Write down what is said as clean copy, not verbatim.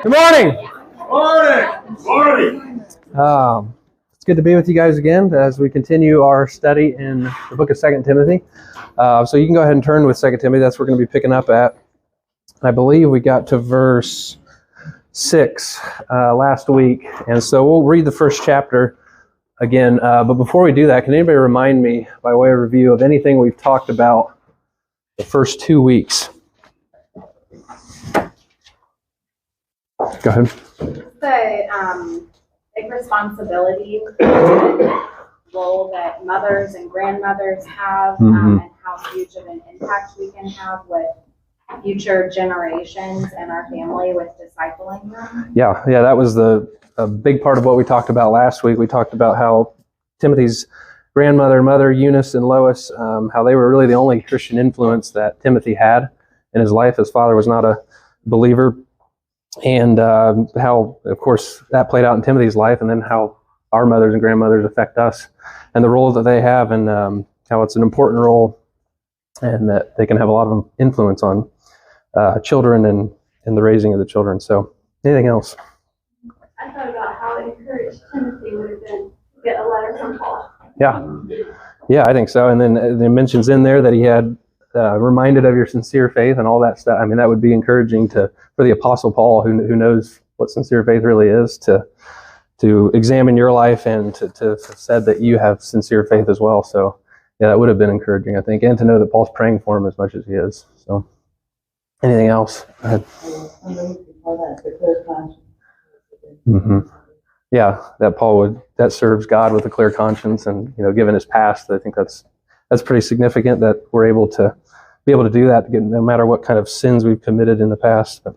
Good morning. Morning. It's good to be with you guys again as we continue our study in the book of 2 Timothy. So you can go ahead and turn with 2 Timothy. That's where we're going to be picking up at. I believe we got to verse 6 last week. And so we'll read the first chapter again. But before we do that, can anybody remind me, by way of review, of anything we've talked about the first 2 weeks? Go ahead. The big responsibility role that mothers and grandmothers have, and how huge of an impact we can have with future generations and our family with discipling them. Yeah, that was a big part of what we talked about last week. We talked about how Timothy's grandmother, mother, Eunice, and Lois, how they were really the only Christian influence that Timothy had in his life. His father was not a believer. And how, of course, that played out in Timothy's life, and then how our mothers and grandmothers affect us, and the role that they have, and how it's an important role, and that they can have a lot of influence on children and the raising of the children. So, anything else? I thought about how encouraged Timothy would have been to get a letter from Paul. Yeah, I think so. And then it mentions in there that he had reminded of your sincere faith and all that stuff. I mean, that would be encouraging for the Apostle Paul, who knows what sincere faith really is, to examine your life and to have said that you have sincere faith as well. So, yeah, that would have been encouraging, I think, and to know that Paul's praying for him as much as he is. So, anything else? Go ahead. Yeah, that serves God with a clear conscience, and given his past, I think that's pretty significant that we're able to do that, no matter what kind of sins we've committed in the past. But